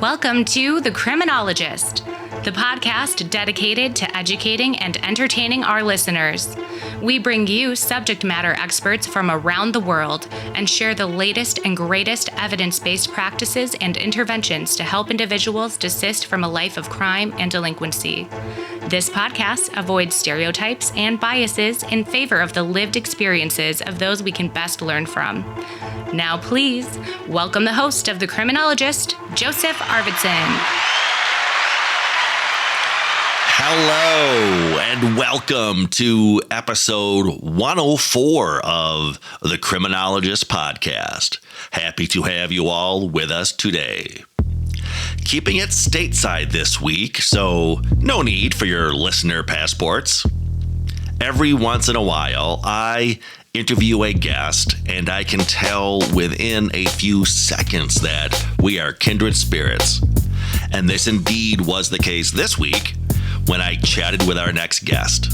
Welcome to The Criminologist, the podcast dedicated to educating and entertaining our listeners. We bring you subject matter experts from around the world and share the latest and greatest evidence-based practices and interventions to help individuals desist from a life of crime and delinquency. This podcast avoids stereotypes and biases in favor of the lived experiences of those we can best learn from. Now, please welcome the host of The Criminologist, Joseph Arvidsson. Hello, and welcome to episode 104 of the Criminologist podcast. Happy to have you all with us today. Keeping it stateside this week, so no need for your listener passports. Every once in a while, I interview a guest, and I can tell within a few seconds that we are kindred spirits. And this indeed was the case this week when I chatted with our next guest.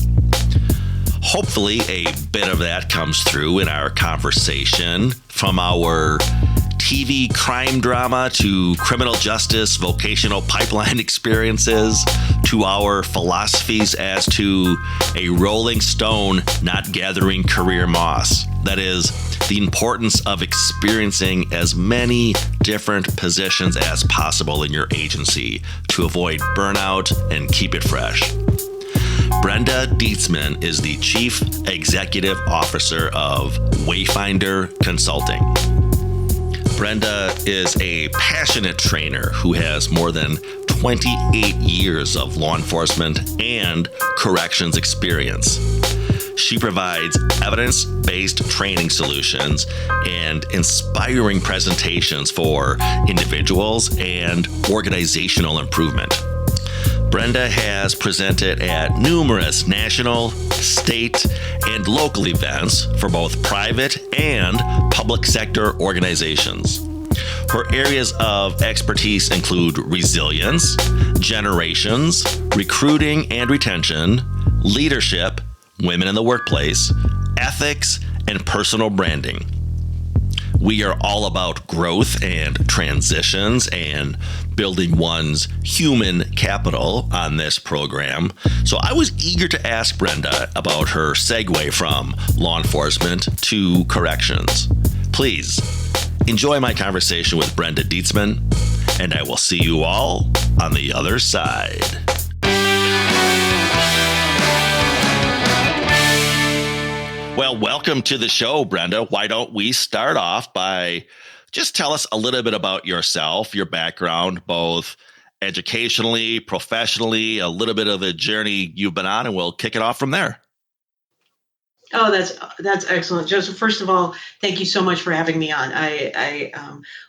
Hopefully, a bit of that comes through in our conversation, from our TV crime drama to criminal justice vocational pipeline experiences to our philosophies as to a rolling stone not gathering career moss. That is, the importance of experiencing as many different positions as possible in your agency to avoid burnout and keep it fresh. Brenda Dietzman is the Chief Executive Officer of Wayfinder Consulting. Brenda is a passionate trainer who has more than 28 years of law enforcement and corrections experience. She provides evidence-based training solutions and inspiring presentations for individuals and organizational improvement. Brenda has presented at numerous national, state, and local events for both private and public sector organizations. Her areas of expertise include resilience, generations, recruiting and retention, leadership, women in the workplace, ethics, and personal branding. We are all about growth and transitions and building one's human capital on this program. So I was eager to ask Brenda about her segue from law enforcement to corrections. Please enjoy my conversation with Brenda Dietzman, and I will see you all on the other side. Well, welcome to the show, Brenda. Why don't we start off by just tell us a little bit about yourself, your background, both educationally, professionally, a little bit of the journey you've been on, and we'll kick it off from there. Oh, that's excellent, Joseph. First of all, thank you so much for having me on. I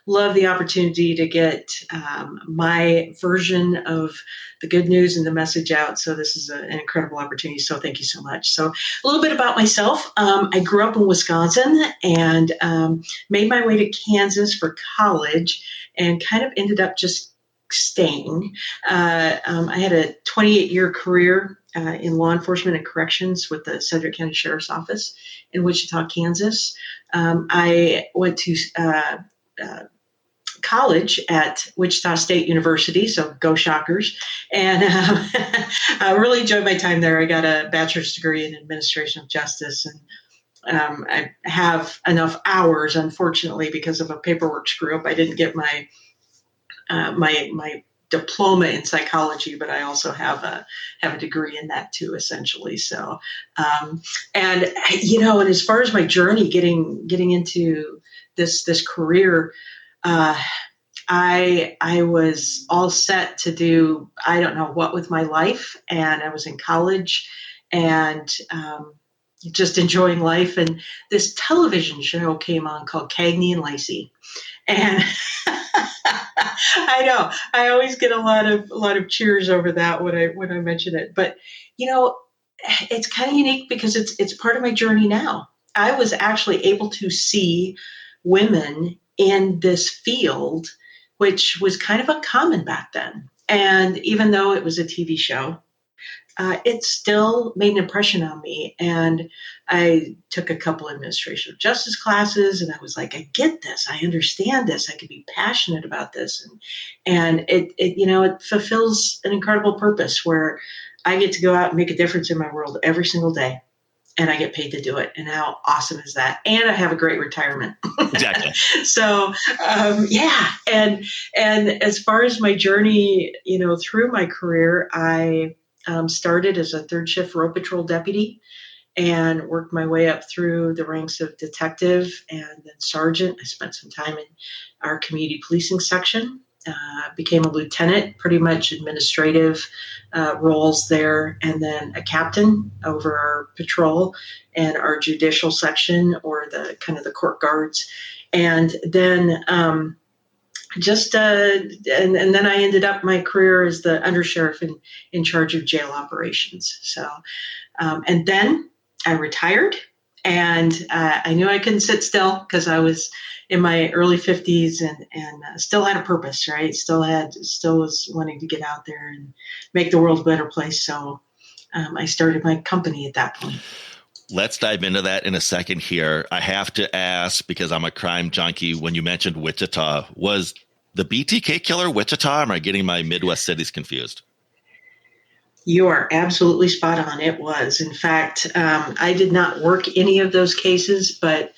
love the opportunity to get my version of the good news and the message out. So this is an incredible opportunity. So thank you so much. So a little bit about myself. I grew up in Wisconsin and made my way to Kansas for college and kind of ended up just staying. I had a 28-year career in law enforcement and corrections with the Sedgwick County Sheriff's Office in Wichita, Kansas. I went to college at Wichita State University, so go Shockers, and I really enjoyed my time there. I got a bachelor's degree in administration of justice, and I have enough hours, unfortunately, because of a paperwork screw up. I didn't get my diploma in psychology, but I also have a degree in that too, essentially. So, and as far as my journey getting into this career, I was all set to do I don't know what with my life, and I was in college and just enjoying life. And this television show came on called Cagney and Lacey, and I know I always get a lot of cheers over that when I mention it. But it's kind of unique because it's part of my journey now. I was actually able to see women in this field, which was kind of uncommon back then. And even though it was a TV show, it still made an impression on me. And I took a couple administrative justice classes, and I was like, I get this. I understand this. I could be passionate about this. And it fulfills an incredible purpose where I get to go out and make a difference in my world every single day. And I get paid to do it. And how awesome is that? And I have a great retirement. Exactly. So, yeah. And as far as my journey, through my career, I started as a third shift road patrol deputy and worked my way up through the ranks of detective and then sergeant. I spent some time in our community policing section. Became a lieutenant, pretty much administrative roles there, and then a captain over our patrol and our judicial section, or the kind of the court guards, and then and then I ended up my career as the undersheriff in charge of jail operations. So, and then I retired, and I knew I couldn't sit still because I was in my early 50s and still had a purpose, right? Still was wanting to get out there and make the world a better place. So I started my company at that point. Let's dive into that in a second here. I have to ask, because I'm a crime junkie, when you mentioned Wichita, was the BTK Killer Wichita? Or am I getting my Midwest cities confused? You are absolutely spot on. It was. In fact, I did not work any of those cases, but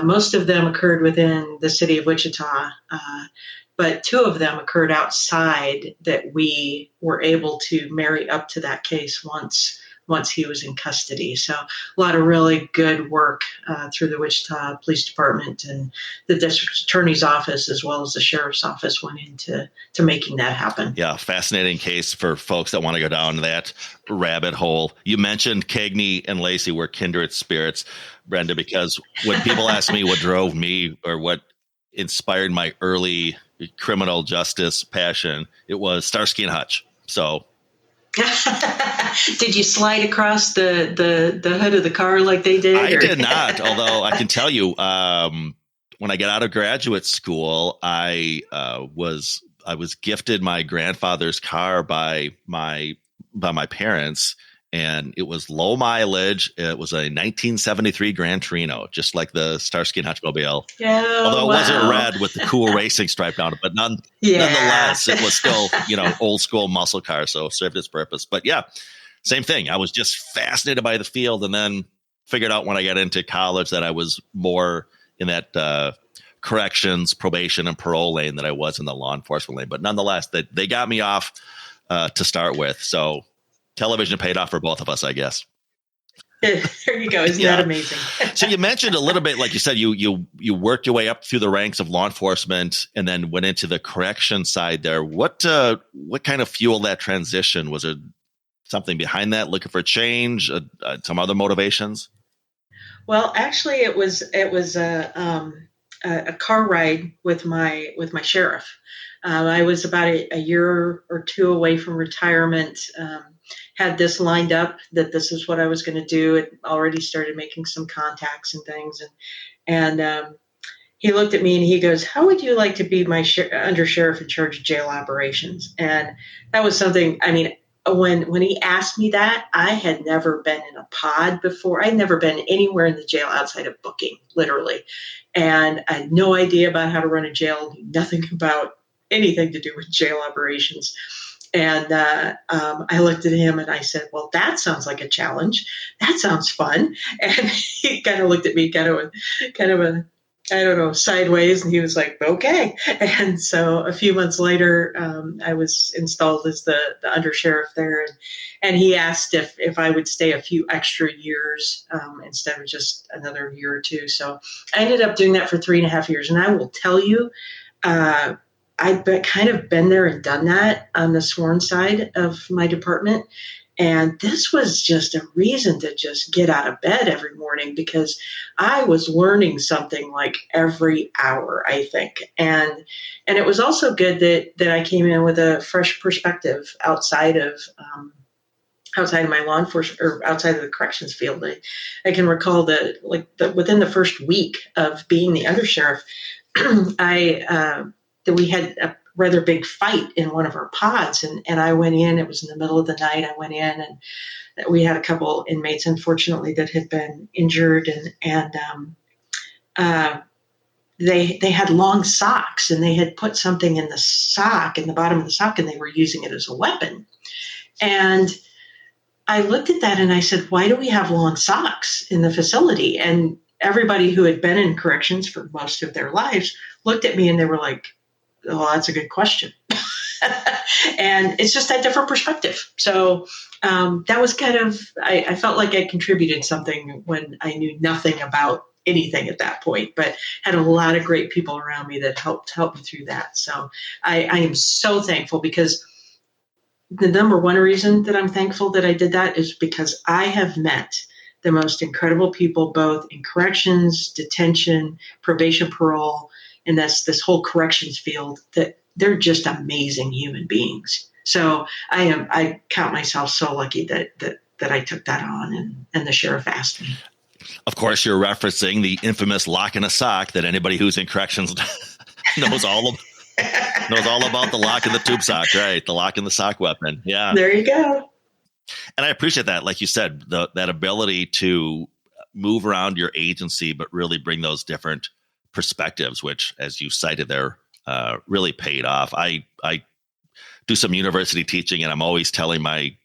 most of them occurred within the city of Wichita. But two of them occurred outside that we were able to marry up to that case once he was in custody. So a lot of really good work through the Wichita Police Department and the district attorney's office, as well as the sheriff's office, went into making that happen. Yeah, fascinating case for folks that want to go down that rabbit hole. You mentioned Cagney and Lacey were kindred spirits, Brenda, because when people ask me what drove me or what inspired my early criminal justice passion, it was Starsky and Hutch. So did you slide across the hood of the car like they did? I did not, although I can tell you, when I got out of graduate school, I was gifted my grandfather's car by my parents, and it was low mileage. It was a 1973 Gran Torino, just like the Starsky and Hutch mobile. Oh, although it wow. wasn't red with the cool racing stripe down it, but nonetheless, it was still, old school muscle car. So served its purpose. But yeah, same thing. I was just fascinated by the field, and then figured out when I got into college that I was more in that corrections, probation, and parole lane than I was in the law enforcement lane. But nonetheless, they got me off to start with. So television paid off for both of us, I guess. There you go. Isn't that amazing? So you mentioned a little bit, like you said, you worked your way up through the ranks of law enforcement and then went into the correction side there. What kind of fueled that transition? Was there something behind that, looking for change, some other motivations? Well, actually, it was a car ride with my sheriff. I was about a year or two away from retirement. Had this lined up that this is what I was going to do. It already started making some contacts and things, and he looked at me and he goes, "How would you like to be my under sheriff in charge of jail operations?" And that was something. I mean, when he asked me that, I had never been in a pod before. I'd never been anywhere in the jail outside of booking, literally, and I had no idea about how to run a jail. Nothing about anything to do with jail operations. And I looked at him and I said, "Well, that sounds like a challenge. That sounds fun." And he kind of looked at me kind of a I don't know, sideways. And he was like, "Okay." And so a few months later, I was installed as the undersheriff there. And he asked if I would stay a few extra years instead of just another year or two. So I ended up doing that for 3.5 years. And I will tell you, I've kind of been there and done that on the sworn side of my department. And this was just a reason to just get out of bed every morning because I was learning something like every hour, I think. And it was also good that I came in with a fresh perspective outside of my law enforcement or outside of the corrections field. I can recall that within the first week of being the undersheriff, that we had rather big fight in one of our pods. And I went in, it was in the middle of the night. I went in, and we had a couple inmates, unfortunately, that had been injured, they had long socks, and they had put something in the sock, in the bottom of the sock, and they were using it as a weapon. And I looked at that and I said, why do we have long socks in the facility? And everybody who had been in corrections for most of their lives looked at me and they were like, oh, that's a good question. And it's just that different perspective. So that was kind of, I felt like I contributed something when I knew nothing about anything at that point, but had a lot of great people around me that helped me through that. So I am so thankful, because the number one reason that I'm thankful that I did that is because I have met the most incredible people, both in corrections, detention, probation, parole, and that's this whole corrections field, that they're just amazing human beings. So I count myself so lucky that I took that on, and the sheriff asked me. Of course, you're referencing the infamous lock in a sock that anybody who's in corrections knows all about the lock in the tube sock, right? The lock in the sock weapon. Yeah. There you go. And I appreciate that. Like you said, that ability to move around your agency, but really bring those different perspectives, which, as you cited there, really paid off. I do some university teaching, and I'm always telling my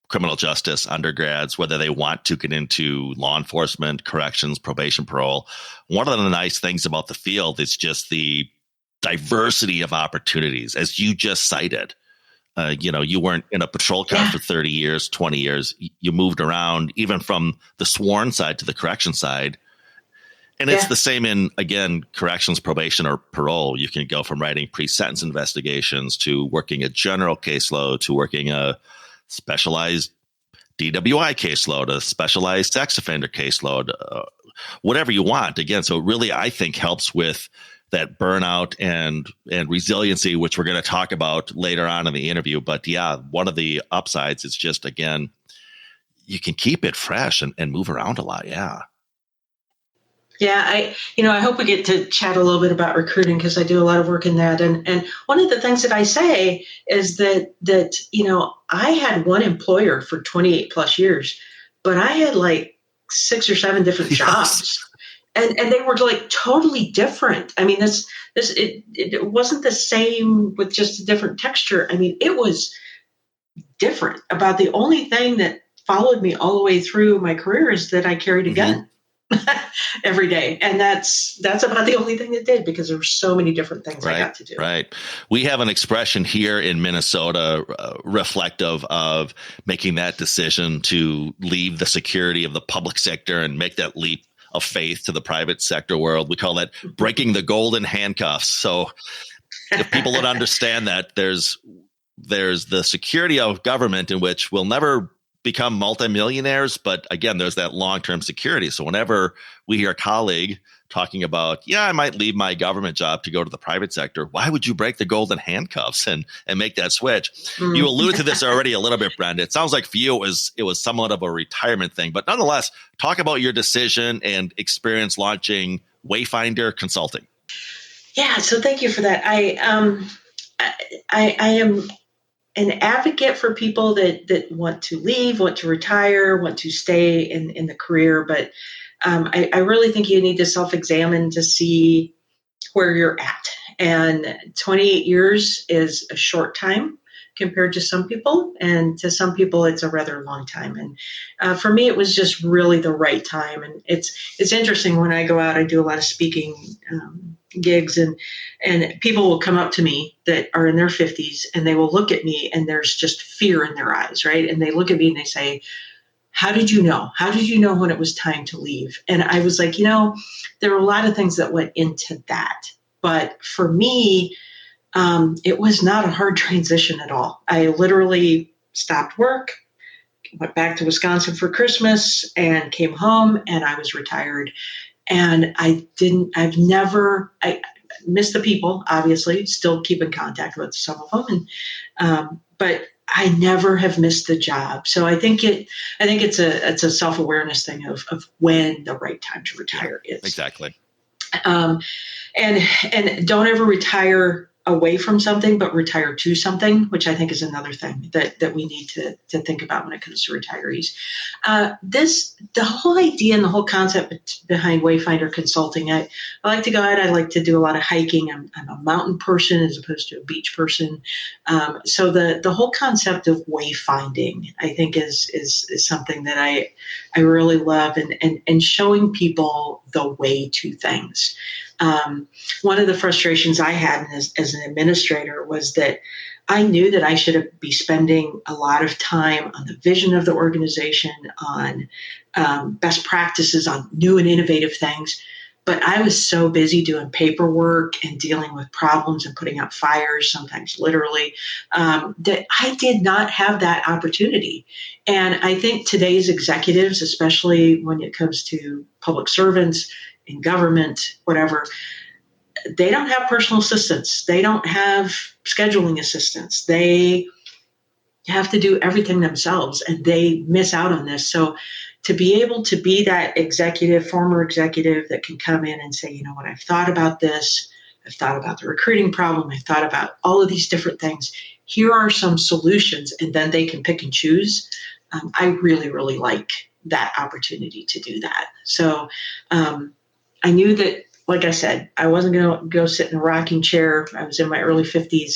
criminal justice undergrads, whether they want to get into law enforcement, corrections, probation, parole, one of the nice things about the field is just the diversity of opportunities, as you just cited. You weren't in a patrol car for 30 years, 20 years. You moved around, even from the sworn side to the correction side. And it's the same in, again, corrections, probation, or parole. You can go from writing pre-sentence investigations to working a general caseload to working a specialized DWI caseload, a specialized sex offender caseload, whatever you want. Again, so it really, I think, helps with that burnout and resiliency, which we're going to talk about later on in the interview. But yeah, one of the upsides is just, again, you can keep it fresh and move around a lot. Yeah. Yeah, I hope we get to chat a little bit about recruiting, because I do a lot of work in that. And one of the things that I say is that I had one employer for 28 plus years, but I had like 6 or 7 different jobs. And they were like totally different. I mean, it wasn't the same with just a different texture. I mean, it was different. About the only thing that followed me all the way through my career is that I carried a gun every day. And that's about the only thing that did, because there were so many different things I got to do. Right. We have an expression here in Minnesota reflective of making that decision to leave the security of the public sector and make that leap of faith to the private sector world. We call that breaking the golden handcuffs. So if people don't understand that, there's the security of government, in which we'll never become multimillionaires, but again, there's that long-term security. So whenever we hear a colleague talking about, I might leave my government job to go to the private sector, why would you break the golden handcuffs and make that switch? You alluded to this already a little bit, Brenda. It sounds like for you it was somewhat of a retirement thing, but nonetheless, talk about your decision and experience launching Wayfinder Consulting. Yeah, so thank you for that. I am an advocate for people that want to leave, want to retire, want to stay in the career. But I really think you need to self-examine to see where you're at. And 28 years is a short time compared to some people. And to some people, it's a rather long time. And for me, it was just really the right time. And it's interesting, when I go out, I do a lot of speaking gigs, and people will come up to me that are in their 50s, and they will look at me, and there's just fear in their eyes, right? And they look at me and they say, how did you know? How did you know when it was time to leave? And I was like, there were a lot of things that went into that. But for me, it was not a hard transition at all. I literally stopped work, went back to Wisconsin for Christmas, and came home, and I was retired. And I miss the people, obviously, still keep in contact with some of them. But I never have missed the job. So I think it's a self-awareness thing of when the right time to retire is. Exactly. And don't ever retire away from something, but retire to something, which I think is another thing that we need to think about when it comes to retirees. The whole idea and the whole concept behind Wayfinder Consulting, I like to go out. I like to do a lot of hiking. I'm a mountain person as opposed to a beach person. So the whole concept of wayfinding, I think, is something that I really love, and showing people the way to things. One of the frustrations I had as an administrator was that I knew that I should be spending a lot of time on the vision of the organization, on best practices, on new and innovative things. But I was so busy doing paperwork and dealing with problems and putting out fires, sometimes literally, that I did not have that opportunity. And I think today's executives, especially when it comes to public servants in government, whatever, they don't have personal assistants. They don't have scheduling assistants. They have to do everything themselves, and they miss out on this. So to be able to be that former executive that can come in and say, you know what, I've thought about this. I've thought about the recruiting problem. I've thought about all of these different things. Here are some solutions, and then they can pick and choose. I really, really like that opportunity to do that. So I knew that, like I said, I wasn't going to go sit in a rocking chair. I was in my early 50s.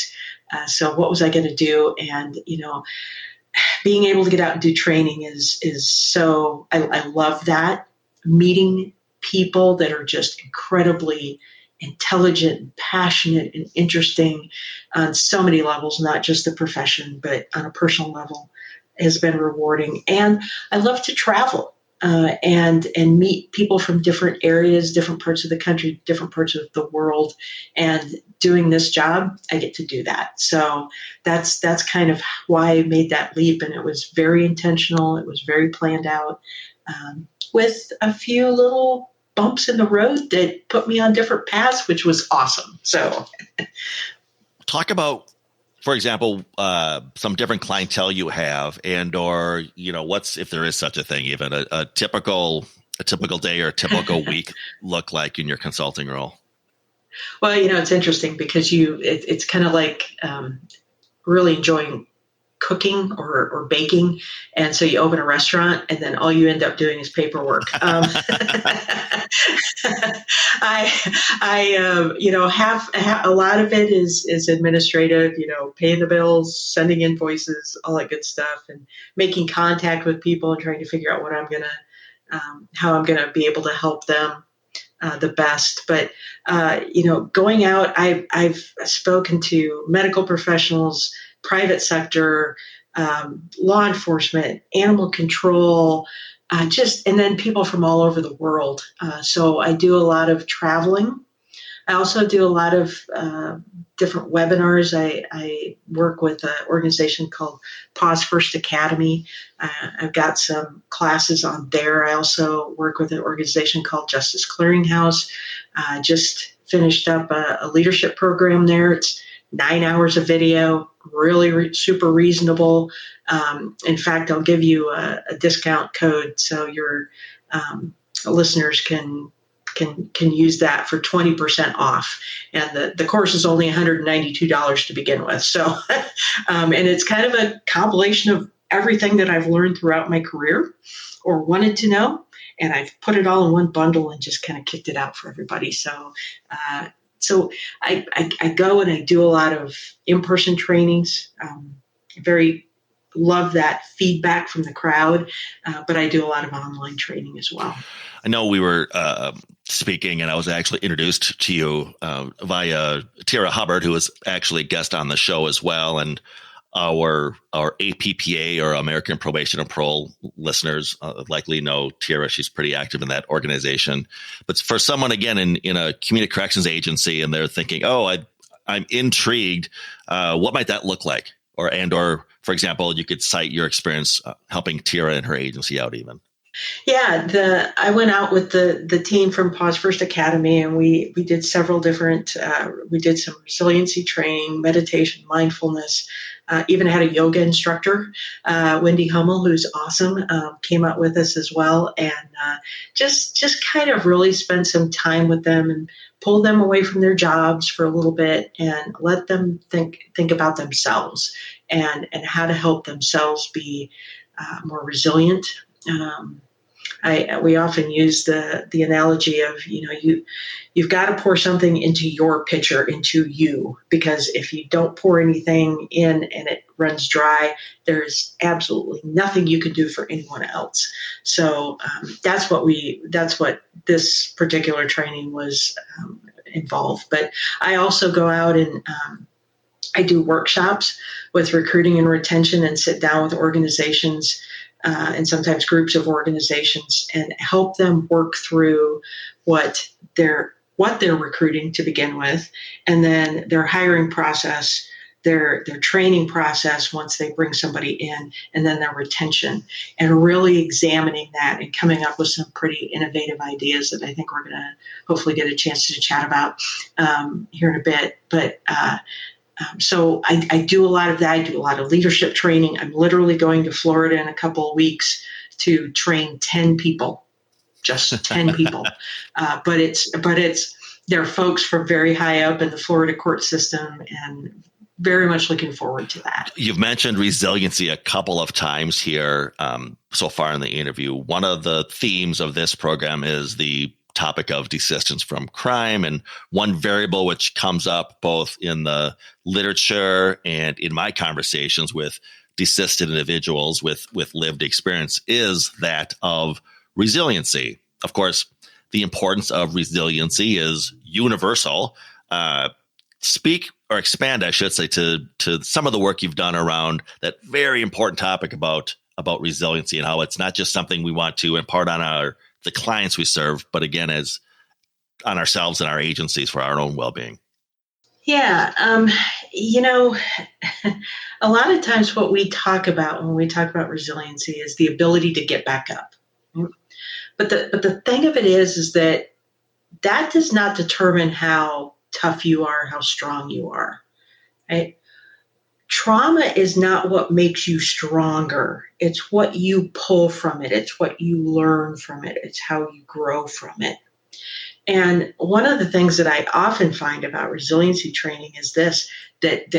So what was I going to do? And, being able to get out and do training is so, I love that. Meeting people that are just incredibly intelligent and passionate and interesting on so many levels, not just the profession, but on a personal level, has been rewarding. And I love to travel. And meet people from different areas, different parts of the country, different parts of the world. And doing this job, I get to do that. So that's kind of why I made that leap. And it was very intentional. It was very planned out, with a few little bumps in the road that put me on different paths, which was awesome. So talk about, for example, some different clientele you have, and or what's, if there is such a thing, even a typical day or a typical week look like in your consulting role. Well, it's interesting because it's kind of like really enjoying cooking or baking, and so you open a restaurant, and then all you end up doing is paperwork. I have a lot of it is administrative, paying the bills, sending invoices, all that good stuff, and making contact with people and trying to figure out how I'm gonna be able to help them the best. But going out, I've spoken to medical professionals, private sector, law enforcement, animal control, and then people from all over the world. So I do a lot of traveling. I also do a lot of different webinars. I work with an organization called Pause First Academy. I've got some classes on there. I also work with an organization called Justice Clearinghouse. Just finished up a leadership program there. It's 9 hours of video, really super reasonable. In fact, I'll give you a discount code so your listeners can use that for 20% off. And the course is only $192 to begin with. So, and it's kind of a compilation of everything that I've learned throughout my career or wanted to know. And I've put it all in one bundle and just kind of kicked it out for everybody. So, I go and I do a lot of in-person trainings. Very love that feedback from the crowd, but I do a lot of online training as well. I know we were speaking, and I was actually introduced to you via Tara Hubbard, who was actually a guest on the show as well. And our APPA, or American Probation and Parole listeners, likely know Tara. She's pretty active in that organization. But for someone, again, in a community corrections agency, and they're thinking, I'm intrigued, what might that look like? Or, for example, you could cite your experience helping Tara and her agency out even. Yeah, I went out with the team from Pause First Academy, and we did several different. We did some resiliency training, meditation, mindfulness. Even had a yoga instructor, Wendy Hummel, who's awesome, came out with us as well, and just kind of really spent some time with them and pulled them away from their jobs for a little bit and let them think about themselves and how to help themselves be more resilient. Um, we often use the analogy of, you've got to pour something into your pitcher, into you, because if you don't pour anything in and it runs dry, there's absolutely nothing you can do for anyone else. So that's what this particular training was involved. But I also go out and I do workshops with recruiting and retention and sit down with organizations and sometimes groups of organizations and help them work through what they're recruiting to begin with, and then their hiring process, their training process once they bring somebody in, and then their retention, and really examining that and coming up with some pretty innovative ideas that I think we're going to hopefully get a chance to chat about here in a bit. But so I do a lot of that. I do a lot of leadership training. I'm literally going to Florida in a couple of weeks to train 10 people, just 10 people. But they're folks from very high up in the Florida court system, and very much looking forward to that. You've mentioned resiliency a couple of times here so far in the interview. One of the themes of this program is the topic of desistance from crime. And one variable which comes up both in the literature and in my conversations with desisted individuals with lived experience is that of resiliency. Of course, the importance of resiliency is universal. Speak or expand, I should say, to some of the work you've done around that very important topic about resiliency and how it's not just something we want to impart on the clients we serve, but again, as on ourselves and our agencies for our own well-being. Yeah. A lot of times what we talk about when we talk about resiliency is the ability to get back up. But the thing of it is that does not determine how tough you are, how strong you are, right? Trauma is not what makes you stronger. It's what you pull from it. It's what you learn from it. It's how you grow from it. And one of the things that I often find about resiliency training is this, that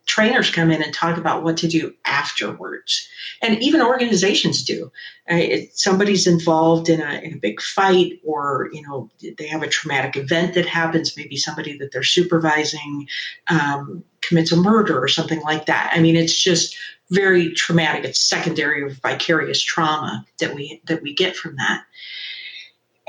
trainers come in and talk about what to do afterwards. And even organizations do. Somebody's involved in a big fight, or, they have a traumatic event that happens. Maybe somebody that they're supervising commits a murder or something like that. I mean, it's just very traumatic. It's secondary or vicarious trauma that we get from that.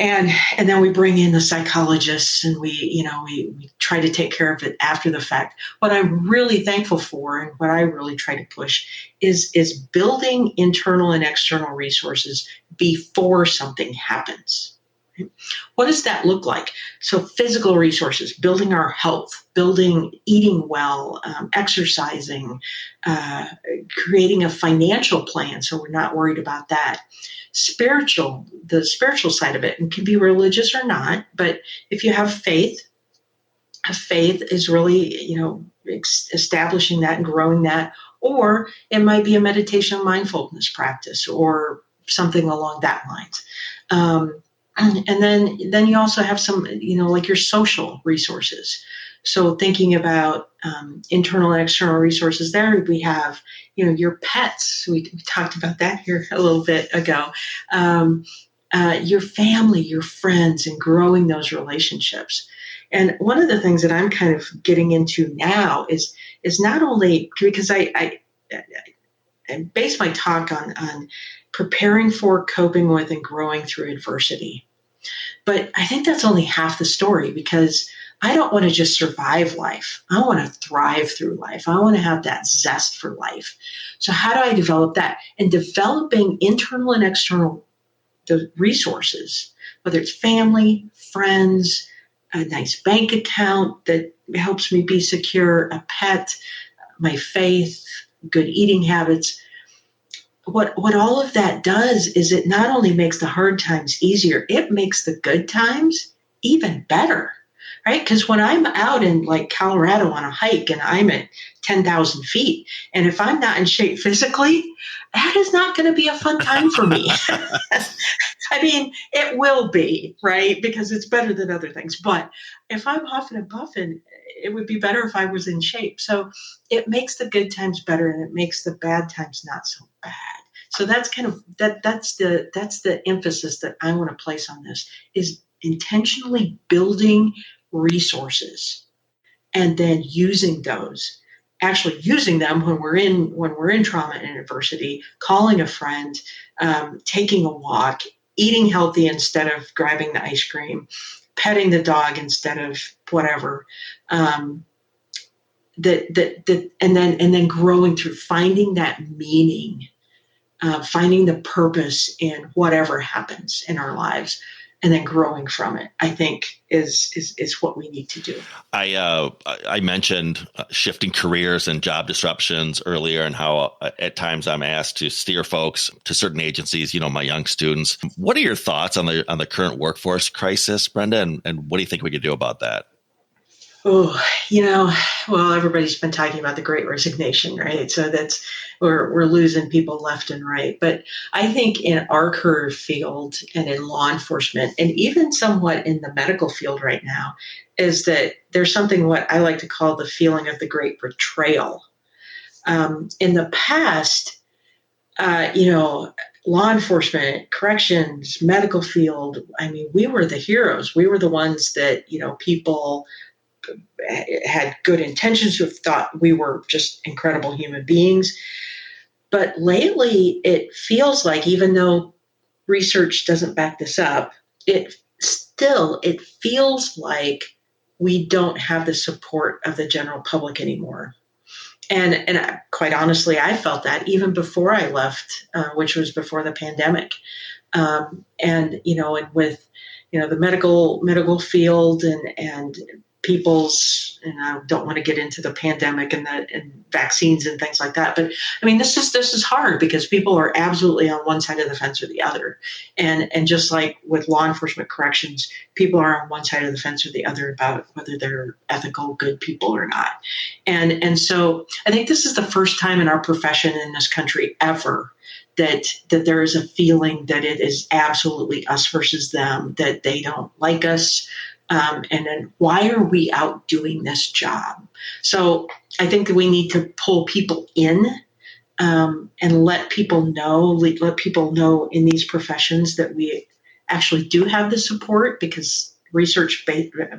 And then we bring in the psychologists, and we try to take care of it after the fact. What I'm really thankful for, and what I really try to push, is building internal and external resources before something happens. What does that look like? So physical resources, building our health, eating well, exercising, creating a financial plan so we're not worried about that. The spiritual side of it, and can be religious or not, but if you have faith is really, establishing that and growing that, or it might be a meditation and mindfulness practice or something along that lines. And then you also have some, like your social resources. So thinking about internal and external resources there, we have, your pets. We talked about that here a little bit ago. Your family, your friends, and growing those relationships. And one of the things that I'm kind of getting into now is not only because I base my talk on preparing for, coping with, and growing through adversity. But I think that's only half the story, because I don't want to just survive life. I want to thrive through life. I want to have that zest for life. So how do I develop that? And developing internal and external the resources, whether it's family, friends, a nice bank account that helps me be secure, a pet, my faith, good eating habits. what all of that does is it not only makes the hard times easier, it makes the good times even better, right? Because when I'm out in like Colorado on a hike and I'm at 10,000 feet, and if I'm not in shape physically, that is not going to be a fun time for me. I mean, it will be, right? Because it's better than other things. But if I'm huffing and puffing, it would be better if I was in shape. So it makes the good times better and it makes the bad times not so bad. So that's kind of that's the emphasis that I want to place on this is intentionally building resources and then using those, actually using them when we're in trauma and adversity, calling a friend, taking a walk, eating healthy instead of grabbing the ice cream, petting the dog instead of whatever. And then growing through finding that meaning, finding the purpose in whatever happens in our lives, and then growing from it, I think is what we need to do. I mentioned shifting careers and job disruptions earlier, and how at times I'm asked to steer folks to certain agencies. My young students. What are your thoughts on the current workforce crisis, Brenda, and what do you think we could do about that? Oh, well, everybody's been talking about the Great Resignation, right? So we're losing people left and right. But I think in our career field and in law enforcement, and even somewhat in the medical field right now, is that there's something what I like to call the feeling of the great betrayal. In the past, law enforcement, corrections, medical field, I mean, we were the heroes. We were the ones that, people had good intentions, who thought we were just incredible human beings. But lately, it feels like, even though research doesn't back this up, it feels like we don't have the support of the general public anymore. And quite honestly, I felt that even before I left, which was before the pandemic. And with the medical field and people's, and I don't want to get into the pandemic and vaccines and things like that, but I mean, this is hard because people are absolutely on one side of the fence or the other, and just like with law enforcement, corrections, people are on one side of the fence or the other about whether they're ethical, good people or not, and so I think this is the first time in our profession in this country ever that there is a feeling that it is absolutely us versus them, that they don't like us. And then why are we out doing this job? So I think that we need to pull people in and let people know in these professions that we actually do have the support, because research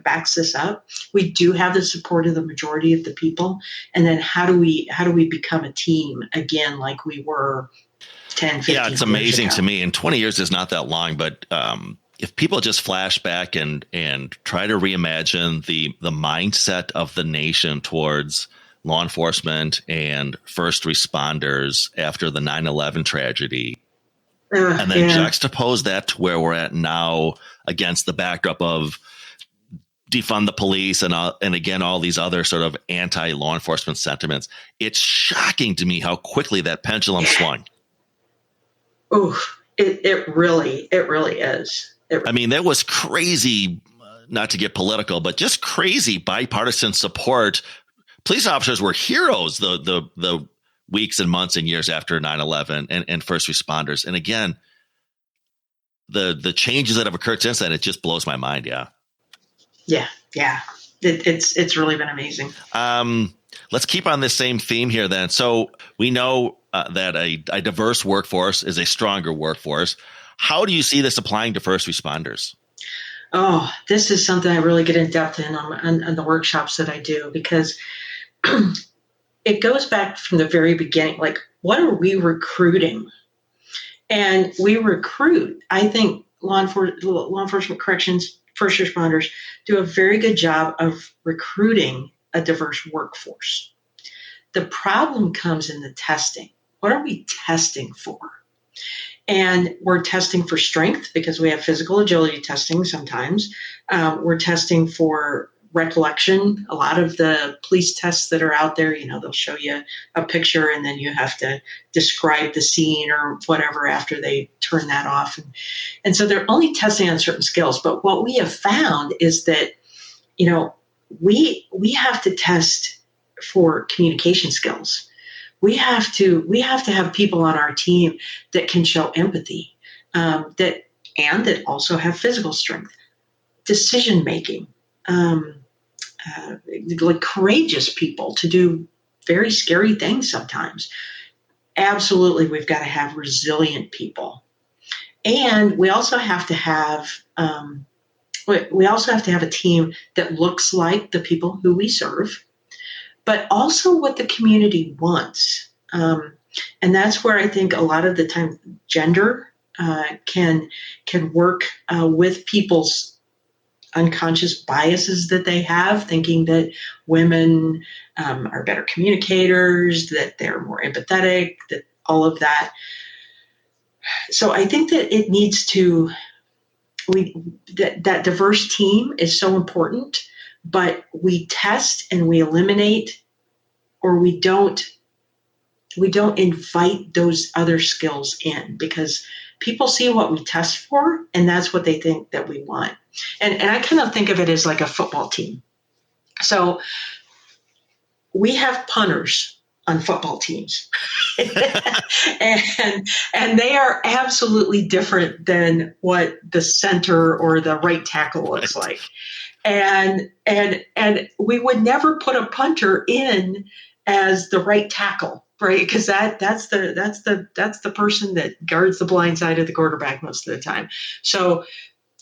backs this up. We do have the support of the majority of the people. And then how do we become a team again, like we were 10, 15 years ago? Yeah, it's amazing to me. And 20 years is not that long, but if people just flash back and try to reimagine the mindset of the nation towards law enforcement and first responders after the 9/11 tragedy, and then juxtapose that to where we're at now against the backdrop of defund the police and again, all these other sort of anti-law enforcement sentiments, it's shocking to me how quickly that pendulum swung. Oh, it really is. I mean, there was crazy, not to get political, but just crazy bipartisan support. Police officers were heroes the weeks and months and years after 9/11 and first responders. And again, the changes that have occurred since then, it just blows my mind. Yeah. It's really been amazing. Let's keep on this same theme here then. So we know that a diverse workforce is a stronger workforce. How do you see this applying to first responders? Oh, this is something I really get in depth in on the workshops that I do, because it goes back from the very beginning. Like, what are we recruiting? And we recruit, I think law enforcement, corrections, first responders do a very good job of recruiting a diverse workforce. The problem comes in the testing. What are we testing for? And we're testing for strength because we have physical agility testing sometimes. We're testing for recollection. A lot of the police tests that are out there, they'll show you a picture and then you have to describe the scene or whatever after they turn that off. And so they're only testing on certain skills. But what we have found is that, we have to test for communication skills. We have to have people on our team that can show empathy, that also have physical strength, decision making, like courageous people to do very scary things sometimes. Absolutely, we've got to have resilient people, and we also have to have a team that looks like the people who we serve, but also what the community wants. And that's where I think a lot of the time gender can work with people's unconscious biases that they have, thinking that women are better communicators, that they're more empathetic, that all of that. So I think that it needs to, that diverse team is so important, but we test and we eliminate, or we don't invite those other skills in, because people see what we test for and that's what they think that we want. And I kind of think of it as like a football team. So we have punters on football teams and they are absolutely different than what the center or the right tackle looks like. And we would never put a punter in as the right tackle, right? Because that's the person that guards the blind side of the quarterback most of the time. So,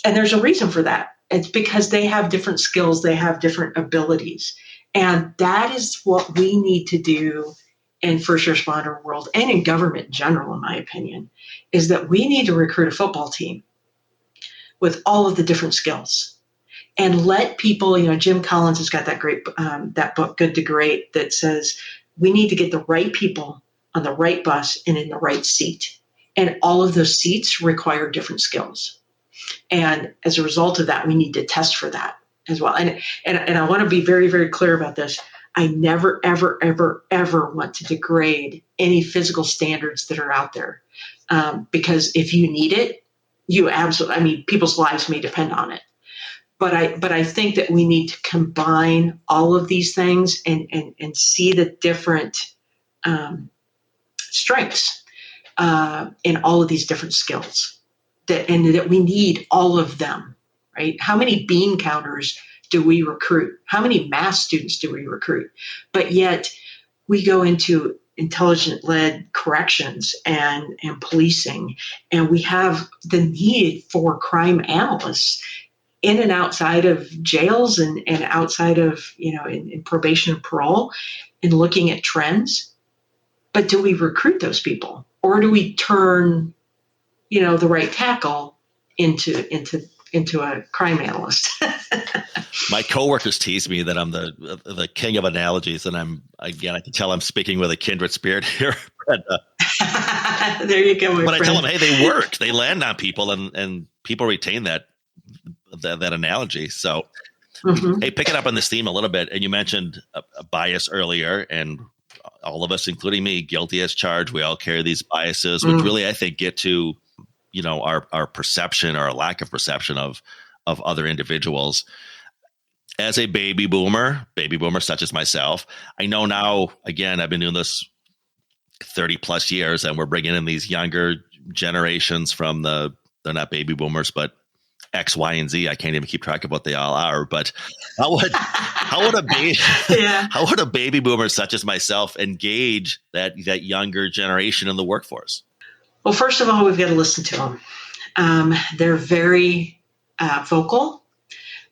and there's a reason for that. It's because they have different skills, they have different abilities. And that is what we need to do in first responder world and in government in general, in my opinion, is that we need to recruit a football team with all of the different skills and let people, Jim Collins has got that great, that book, Good to Great, that says we need to get the right people on the right bus and in the right seat. And all of those seats require different skills. And as a result of that, we need to test for that as well. And I want to be very, very clear about this. I never, ever, ever, ever want to degrade any physical standards that are out there. Because if you need it, you absolutely, people's lives may depend on it. But I think that we need to combine all of these things and see the different strengths in all of these different skills. That we need all of them, right? How many bean counters do we recruit? How many math students do we recruit? But yet we go into intelligent-led corrections and policing, and we have the need for crime analysts in and outside of jails and outside of, in probation and parole, and looking at trends. But do we recruit those people, or do we turn the right tackle into a crime analyst? My coworkers tease me that I'm the king of analogies, and I can tell I'm speaking with a kindred spirit here, Brenda. There you go, But I tell them, hey, they work, they land on people, and people retain that analogy. So, Hey, picking up on this theme a little bit, and you mentioned a bias earlier, and all of us, including me, guilty as charged. We all carry these biases, which really, I think, get to our perception or lack of perception of other individuals. As a baby boomer such as myself, I know now, again, I've been doing this 30 plus years, and we're bringing in these younger generations from they're not baby boomers, but X, Y, and Z. I can't even keep track of what they all are, but how would a baby boomer such as myself engage that younger generation in the workforce? Well, first of all, we've got to listen to them. They're very vocal.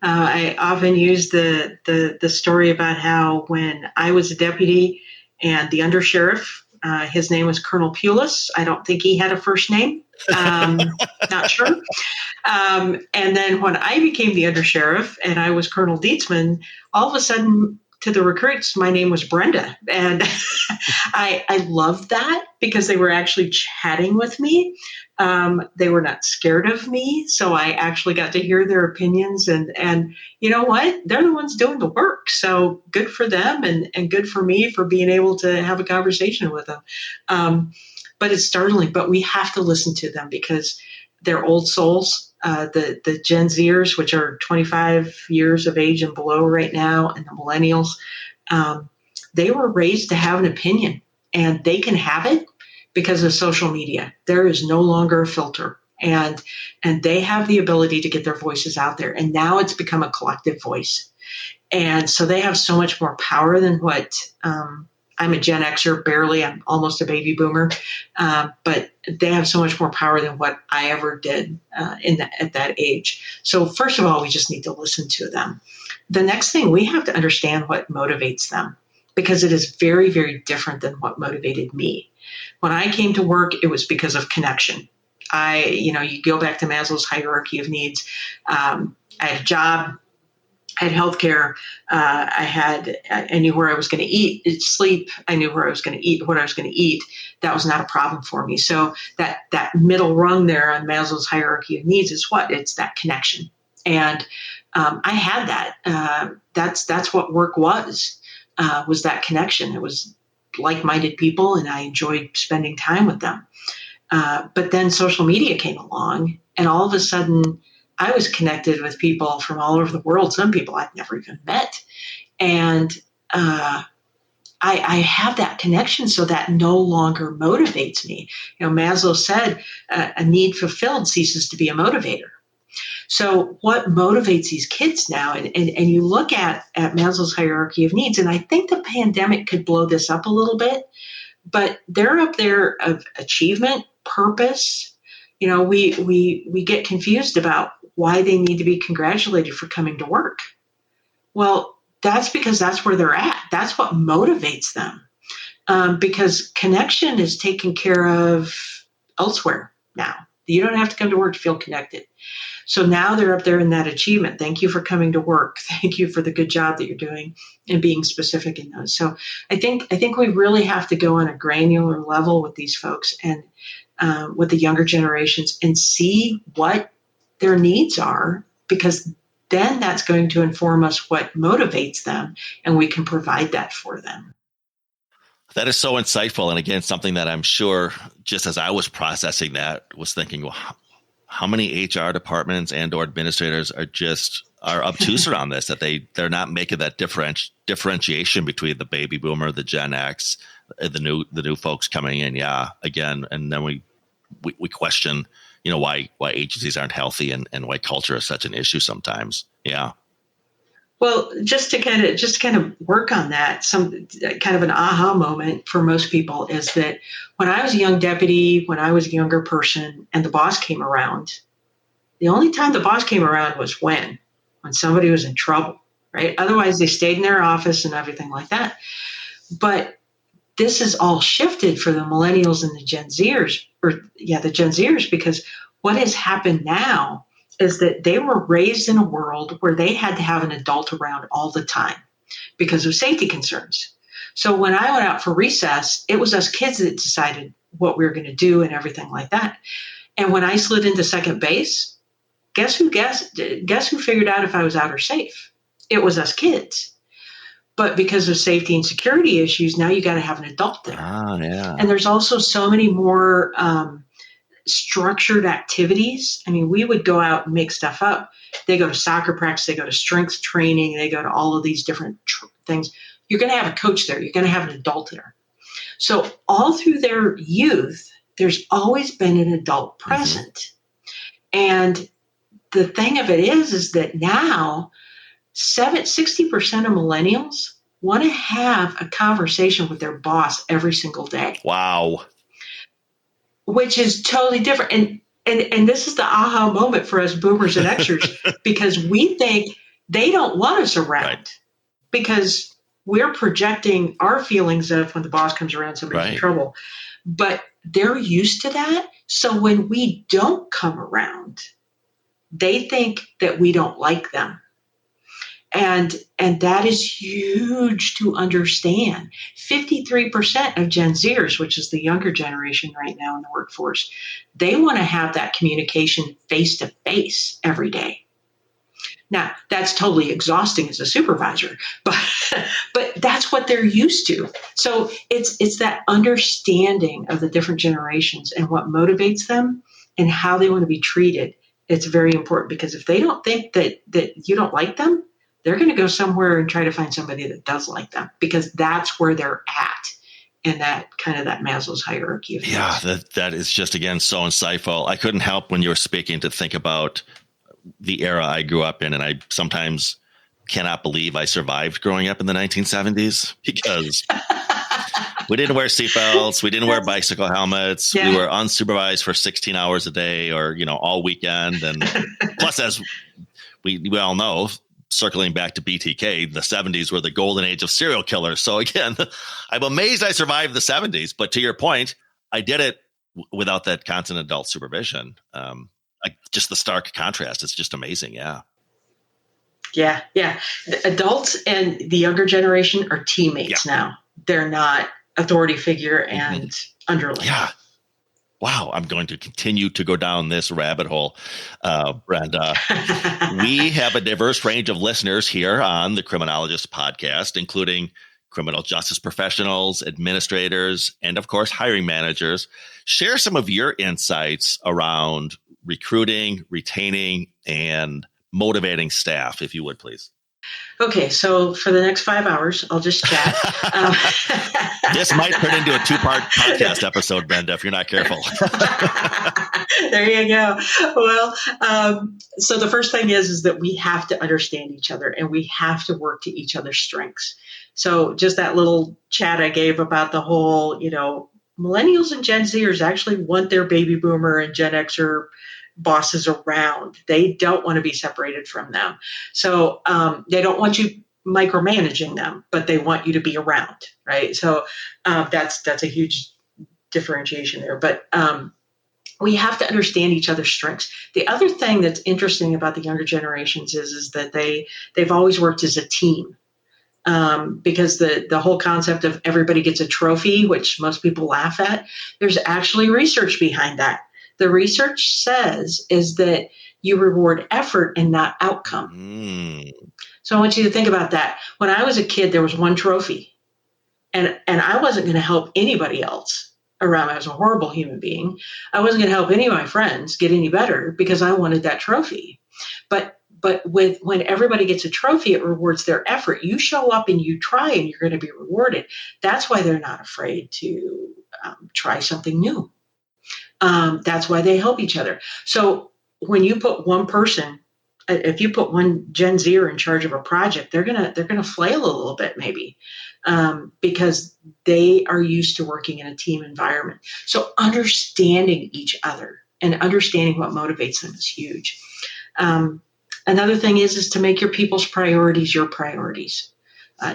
I often use the story about how when I was a deputy and the undersheriff, his name was Colonel Pulis. I don't think he had a first name. Not sure. And then when I became the undersheriff and I was Colonel Dietzman, all of a sudden to the recruits, my name was Brenda. And I loved that because they were actually chatting with me. They were not scared of me. So I actually got to hear their opinions. And you know what? They're the ones doing the work. So good for them and good for me for being able to have a conversation with them. But it's startling. But we have to listen to them because they're old souls. The Gen Zers, which are 25 years of age and below right now, and the millennials, they were raised to have an opinion, and they can have it because of social media. There is no longer a filter, and they have the ability to get their voices out there. And now it's become a collective voice. And so they have so much more power than what I'm a Gen Xer, barely. I'm almost a baby boomer, but they have so much more power than what I ever did at that age. So first of all, we just need to listen to them. The next thing, we have to understand what motivates them, because it is very, very different than what motivated me. When I came to work, it was because of connection. You go back to Maslow's hierarchy of needs. I had a job. I had healthcare. I knew where I was going to eat, sleep. I knew where I was going to eat, what I was going to eat. That was not a problem for me. So that middle rung there on Maslow's hierarchy of needs is what? It's that connection. And I had that. That's what work was that connection. It was like-minded people, and I enjoyed spending time with them. But then social media came along, and all of a sudden, I was connected with people from all over the world, some people I'd never even met. And I have that connection, so that no longer motivates me. Maslow said a need fulfilled ceases to be a motivator. So what motivates these kids now? And you look at Maslow's hierarchy of needs, and I think the pandemic could blow this up a little bit, but they're up there of achievement, purpose. We get confused about why they need to be congratulated for coming to work. Well, that's because that's where they're at. That's what motivates them, because connection is taken care of elsewhere now. You don't have to come to work to feel connected. So now they're up there in that achievement. Thank you for coming to work. Thank you for the good job that you're doing and being specific in those. So I think we really have to go on a granular level with these folks and with the younger generations and see what their needs are, because then that's going to inform us what motivates them, and we can provide that for them. That is so insightful. And again, something that I'm sure, just as I was processing that, was thinking, well, how many HR departments and or administrators are obtuse around this, that they're not making that differentiation between the baby boomer, the Gen X, the new folks coming in. Yeah. Again, and then we question, why agencies aren't healthy and why culture is such an issue sometimes. Yeah. Well, just to kind of work on that, some kind of an aha moment for most people is that when I was a young deputy, when I was a younger person, and the boss came around, the only time the boss came around was when somebody was in trouble, right? Otherwise, they stayed in their office and everything like that. But this is all shifted for the millennials and the Gen Zers, the Gen Zers, because what has happened now is that they were raised in a world where they had to have an adult around all the time because of safety concerns. So when I went out for recess, it was us kids that decided what we were going to do and everything like that. And when I slid into second base, guess who figured out if I was out or safe? It was us kids. But because of safety and security issues, now you got to have an adult there. Yeah. And there's also so many more structured activities. I mean, we would go out and make stuff up. They go to soccer practice, they go to strength training, they go to all of these different things. You're going to have a coach there. You're going to have an adult there. So all through their youth, there's always been an adult present. Mm-hmm. And the thing of it is that now 60% of millennials want to have a conversation with their boss every single day. Wow. Which is totally different. And this is the aha moment for us boomers and Xers, because we think they don't want us around, right, because we're projecting our feelings of when the boss comes around, somebody's in trouble. But they're used to that. So when we don't come around, they think that we don't like them. And that is huge to understand. 53% of Gen Zers, which is the younger generation right now in the workforce, they want to have that communication face to face every day. Now, that's totally exhausting as a supervisor, but that's what they're used to. So it's that understanding of the different generations and what motivates them and how they want to be treated. It's very important, because if they don't think that you don't like them, they're going to go somewhere and try to find somebody that does like them, because that's where they're at in that kind of that Maslow's hierarchy of things. Yeah, that is just, again, so insightful. I couldn't help when you were speaking to think about the era I grew up in, and I sometimes cannot believe I survived growing up in the 1970s, because we didn't wear seatbelts, we didn't wear bicycle helmets, we were unsupervised for 16 hours a day, or all weekend, and plus, as we all know, circling back to BTK, the 70s were the golden age of serial killers. So again, I'm amazed I survived the 70s, but to your point, I did it without that constant adult supervision. Just the stark contrast. It's just amazing. Yeah. Yeah. The adults and the younger generation are teammates now. They're not authority figure and underling. Yeah. Wow. I'm going to continue to go down this rabbit hole, Brenda. We have a diverse range of listeners here on the Criminologist podcast, including criminal justice professionals, administrators, and of course, hiring managers. Share some of your insights around recruiting, retaining, and motivating staff, if you would, please. Okay, so for the next 5 hours, I'll just chat. This might turn into a 2-part podcast episode, Brenda, if you're not careful. There you go. Well, so the first thing is that we have to understand each other, and we have to work to each other's strengths. So just that little chat I gave about the whole, millennials and Gen Zers actually want their baby boomer and Gen Xer bosses around. They don't want to be separated from them. So they don't want you micromanaging them, but they want you to be around, right? So that's a huge differentiation there. But we have to understand each other's strengths. The other thing that's interesting about the younger generations is that they've always worked as a team. Because the whole concept of everybody gets a trophy, which most people laugh at, there's actually research behind that. The research says is that you reward effort and not outcome. So I want you to think about that. When I was a kid, there was one trophy, and I wasn't going to help anybody else around me. I was a horrible human being. I wasn't going to help any of my friends get any better because I wanted that trophy. But when everybody gets a trophy, it rewards their effort. You show up and you try, and you're going to be rewarded. That's why they're not afraid to try something new. That's why they help each other. So when you put one person, if you put one Gen Zer in charge of a project, they're gonna flail a little bit maybe, because they are used to working in a team environment. So understanding each other and understanding what motivates them is huge. Another thing is to make your people's priorities your priorities.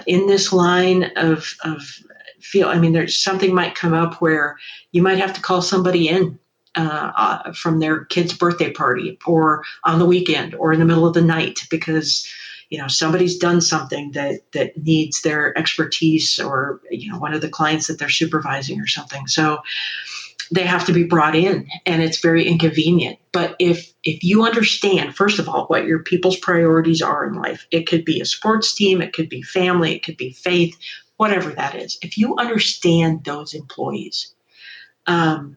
In this line of there's something might come up where you might have to call somebody in from their kid's birthday party, or on the weekend, or in the middle of the night, because somebody's done something that needs their expertise, or one of the clients that they're supervising or something. So they have to be brought in, and it's very inconvenient. But if you understand, first of all, what your people's priorities are in life, it could be a sports team, it could be family, it could be faith, whatever that is. If you understand those employees, and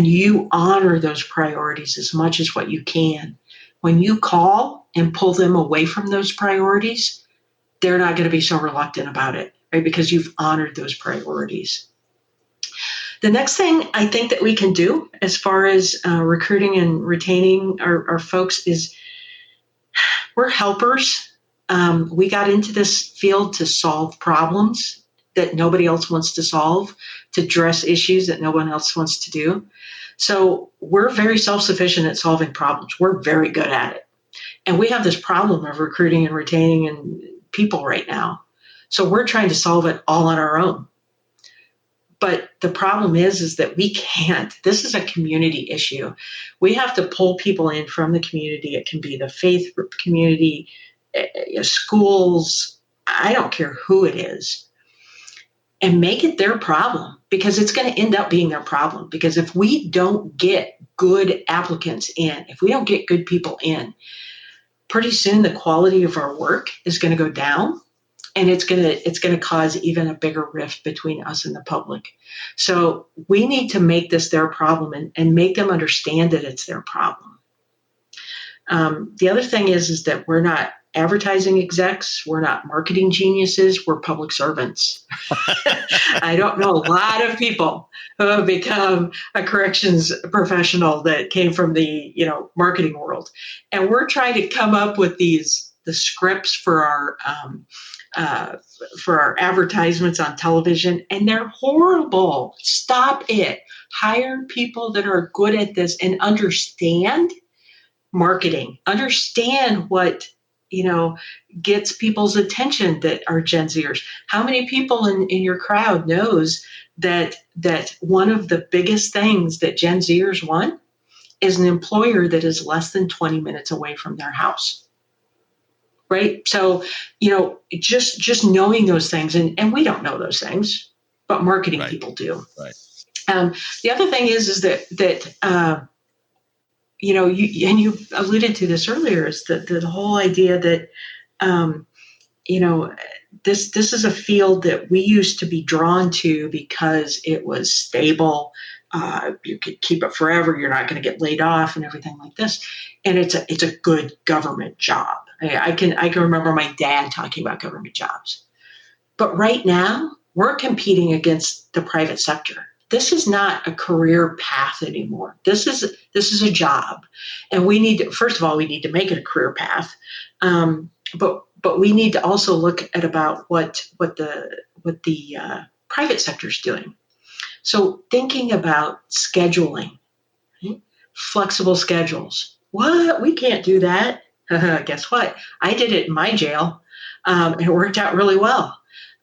you honor those priorities as much as what you can, when you call and pull them away from those priorities, they're not going to be so reluctant about it, right? Because you've honored those priorities. The next thing I think that we can do as far as recruiting and retaining our folks is we're helpers. We got into this field to solve problems that nobody else wants to solve, to address issues that no one else wants to do. So we're very self-sufficient at solving problems. We're very good at it. And we have this problem of recruiting and retaining people right now. So we're trying to solve it all on our own. But the problem is that we can't. This is a community issue. We have to pull people in from the community. It can be the faith community. schools, I don't care who it is, and make it their problem, because it's going to end up being their problem. Because if we don't get good applicants in, if we don't get good people in, pretty soon the quality of our work is going to go down, and it's going to cause even a bigger rift between us and the public. So we need to make this their problem and make them understand that it's their problem. The other thing is that we're not advertising execs, we're not marketing geniuses, we're public servants. I don't know a lot of people who have become a corrections professional that came from the marketing world, and we're trying to come up with the scripts for our advertisements on television, and they're horrible. Stop it. Hire people that are good at this and understand marketing, understand what gets people's attention that are Gen Zers. How many people in your crowd knows that one of the biggest things that Gen Zers want is an employer that is less than 20 minutes away from their house? Right? So, just knowing those things, and we don't know those things, but marketing people do. Right. The other thing is that you alluded to this earlier, is the whole idea that, this is a field that we used to be drawn to because it was stable. You could keep it forever. You're not going to get laid off and everything like this. And it's a good government job. I can remember my dad talking about government jobs. But right now, we're competing against the private sector. This is not a career path anymore. This is a job, and we need to, first of all, we need to make it a career path, but we need to also look at about what the private sector is doing. So thinking about scheduling, right? Flexible schedules. What? We can't do that. Guess what? I did it in my jail, and it worked out really well.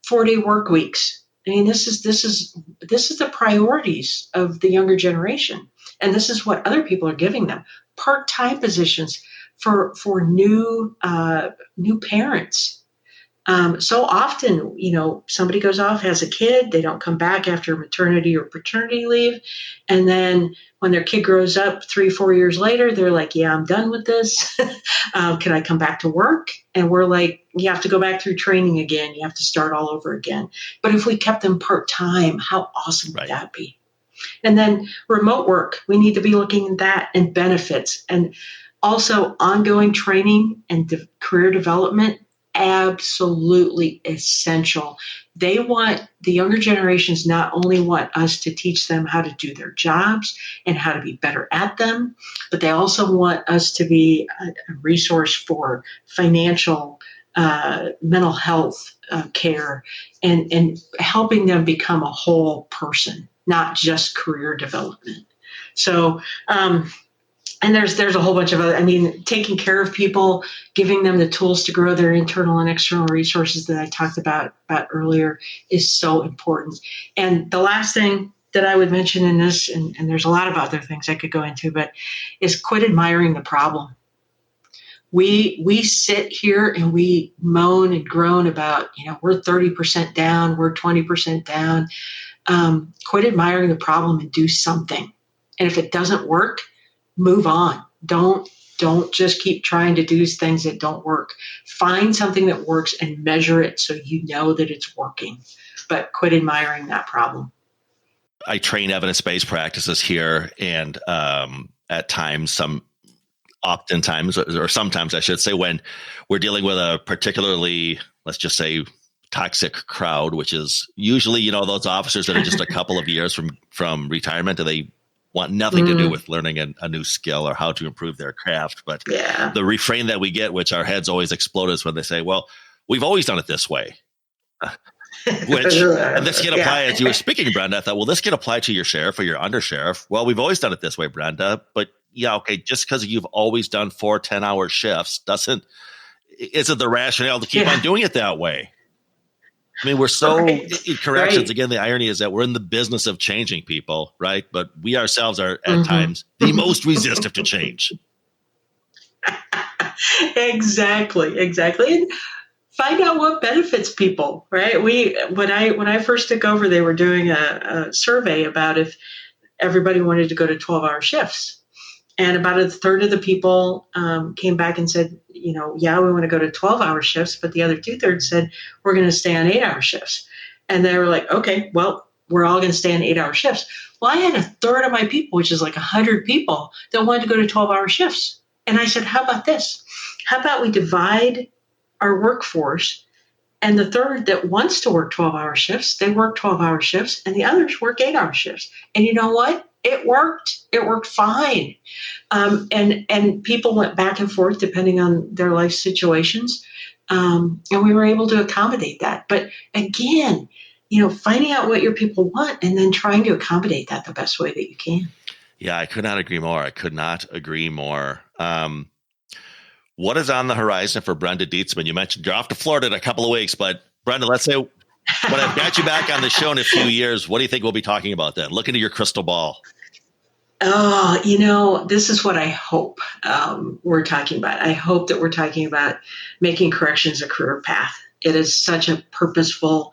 4-day work weeks. I mean, this is the priorities of the younger generation, and this is what other people are giving them. Part-time positions for new parents. So often, somebody goes off, has a kid, they don't come back after maternity or paternity leave, and then when their kid grows up 3-4 years later, they're like, "Yeah, I'm done with this. Can I come back to work?" And we're like, "You have to go back through training again. You have to start all over again." But if we kept them part-time, how awesome would that be? And then remote work, we need to be looking at that, and benefits, and also ongoing training and career development. Absolutely essential. The younger generations not only want us to teach them how to do their jobs and how to be better at them, but they also want us to be a resource for financial, mental health care, and helping them become a whole person, not just career development. So, and there's a whole bunch of other, taking care of people, giving them the tools to grow their internal and external resources that I talked about earlier is so important. And the last thing that I would mention in this, and there's a lot of other things I could go into, but is quit admiring the problem. We sit here and we moan and groan about, we're 30% down, we're 20% down. Quit admiring the problem and do something. And if it doesn't work, move on. Don't just keep trying to do things that don't work. Find something that works and measure it so you know that it's working. But quit admiring that problem. I train evidence-based practices here, and at times, oftentimes, or sometimes I should say, when we're dealing with a particularly, let's just say, toxic crowd, which is usually, those officers that are just a couple of years from retirement, and they want nothing to do with learning a new skill or how to improve their craft. But the refrain that we get, which our heads always explode, is when they say, "Well, we've always done it this way." And this can apply, as you were speaking, Brenda. I thought, well, this can apply to your sheriff or your undersheriff. Well, we've always done it this way, Brenda. But just because you've always done 4 10-hour shifts isn't the rationale to keep on doing it that way. We're so in corrections. Right. Again, the irony is that we're in the business of changing people, right? But we ourselves are at times the most resistive to change. Exactly. And find out what benefits people, right? When I first took over, they were doing a survey about if everybody wanted to go to 12-hour shifts. And about a third of the people came back and said, yeah, we want to go to 12-hour shifts. But the other 2/3 said, we're going to stay on 8-hour shifts. And they were like, okay, well, we're all going to stay on 8-hour shifts. Well, I had a third of my people, which is like 100 people, that wanted to go to 12-hour shifts. And I said, how about this? How about we divide our workforce, and the third that wants to work 12-hour shifts, they work 12-hour shifts, and the others work 8-hour shifts. And you know what? It worked. It worked fine. And people went back and forth depending on their life situations. And we were able to accommodate that. But again, finding out what your people want and then trying to accommodate that the best way that you can. Yeah, I could not agree more. What is on the horizon for Brenda Dietzman? You mentioned you're off to Florida in a couple of weeks, but Brenda, let's say when I've got you back on the show in a few years, what do you think we'll be talking about then? Look into your crystal ball. Oh, this is what I hope we're talking about. I hope that we're talking about making corrections a career path. It is such a purposeful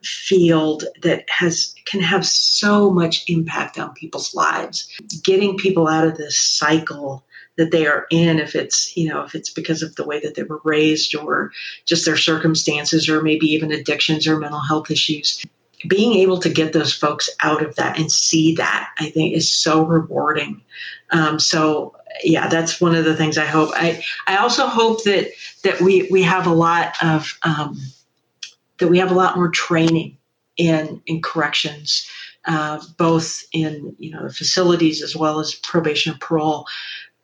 field that can have so much impact on people's lives. Getting people out of this cycle that they are in, if it's because of the way that they were raised or just their circumstances or maybe even addictions or mental health issues. Being able to get those folks out of that and see that, I think, is so rewarding. So yeah, that's one of the things I hope. I also hope that we have a lot of that we have a lot more training in corrections, both in the facilities as well as probation and parole.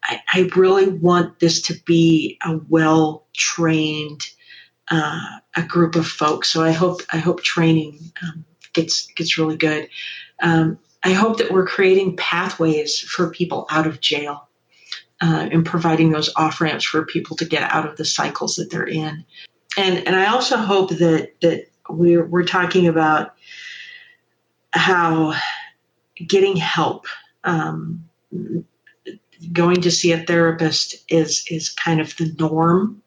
I really want this to be a well-trained a group of folks. So I hope training gets really good. I hope that we're creating pathways for people out of jail and providing those off ramps for people to get out of the cycles that they're in. And I also hope that we're talking about how getting help, going to see a therapist is kind of the norm,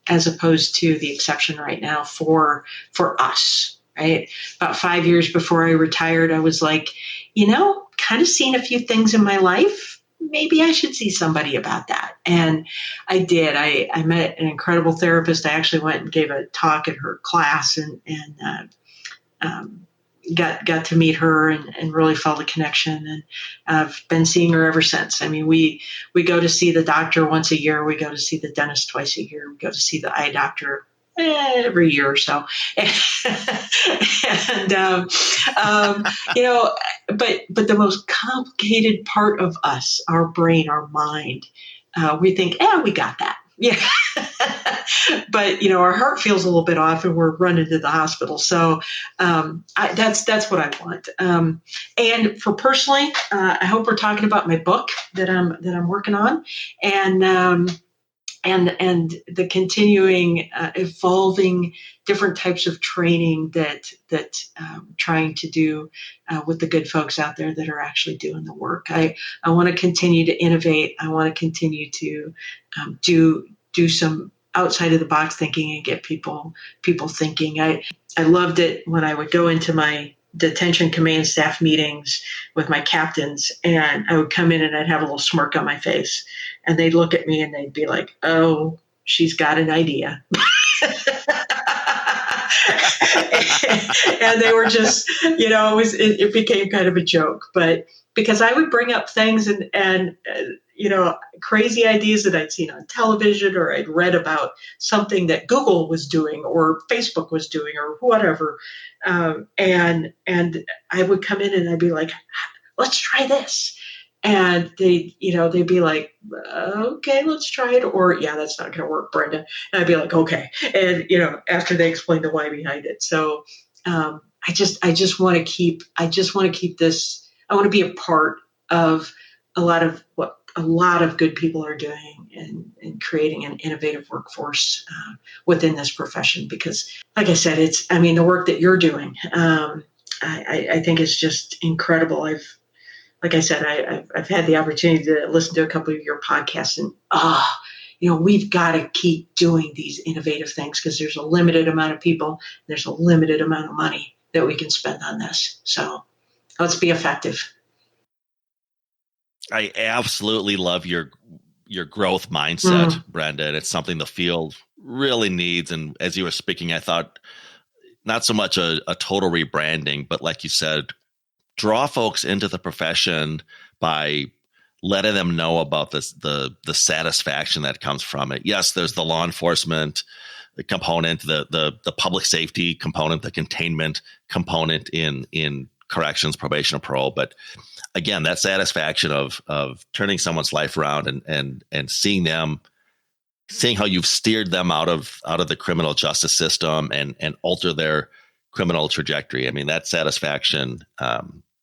as opposed to the exception right now for us, right? About 5 years before I retired, I was like, kind of seen a few things in my life. Maybe I should see somebody about that. And I did. I met an incredible therapist. I actually went and gave a talk at her class and got to meet her and really felt a connection. And I've been seeing her ever since. I mean, we go to see the doctor once a year. We go to see the dentist twice a year. We go to see the eye doctor every year or so. And but the most complicated part of us, our brain, our mind, we think, we got that. Yeah. But, our heart feels a little bit off and we're running to the hospital. So that's what I want. And for personally, I hope we're talking about my book that I'm working on, and the continuing evolving different types of training that trying to do with the good folks out there that are actually doing the work. I want to continue to innovate. I want to continue to do some outside of the box thinking and get people thinking. I loved it when I would go into my detention command staff meetings with my captains, and I would come in and I'd have a little smirk on my face, and they'd look at me and they'd be like, "Oh, she's got an idea." And they were just, it became kind of a joke, but because I would bring up things and crazy ideas that I'd seen on television or I'd read about something that Google was doing or Facebook was doing or whatever. And I would come in and I'd be like, let's try this. And they'd be like, okay, let's try it. Or, yeah, that's not going to work, Brenda. And I'd be like, okay. And, after they explained the why behind it. So I just want to keep this. I want to be a part of a lot of what a lot of good people are doing in creating an innovative workforce within this profession. Because, like I said, the work that you're doing, I think is just incredible. Like I said, I've had the opportunity to listen to a couple of your podcasts, and we've got to keep doing these innovative things because there's a limited amount of people, there's a limited amount of money that we can spend on this. So let's be effective. I absolutely love your growth mindset, Brenda. And it's something the field really needs. And as you were speaking, I thought not so much a total rebranding, but like you said, draw folks into the profession by letting them know about the satisfaction that comes from it. Yes, there's the law enforcement component, the public safety component, the containment component in corrections, probation, or parole. But again, that satisfaction of turning someone's life around and seeing how you've steered them out of the criminal justice system and alter their criminal trajectory. I mean, that satisfaction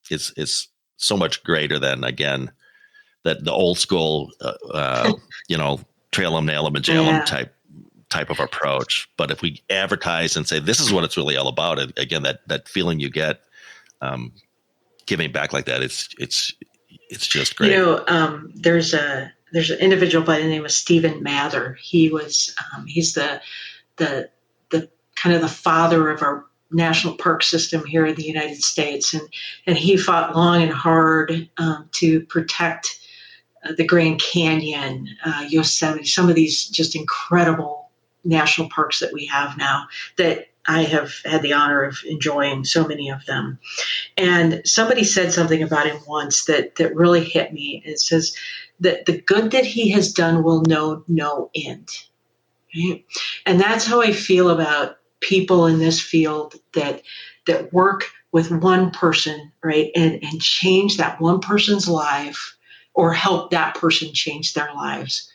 is so much greater than, again, that the old school, trail them, nail them, and jail them type of approach. But if we advertise and say, this is what it's really all about, again, that feeling you get giving back like that, it's just great. There's an individual by the name of Stephen Mather. He's the kind of the father of our national park system here in the United States, and he fought long and hard to protect the Grand Canyon, Yosemite, some of these just incredible national parks that we have now that I have had the honor of enjoying so many of them. And somebody said something about him once that really hit me. It says that the good that he has done will know no end. Right? And that's how I feel about people in this field that work with one person, right, and change that one person's life or help that person change their lives.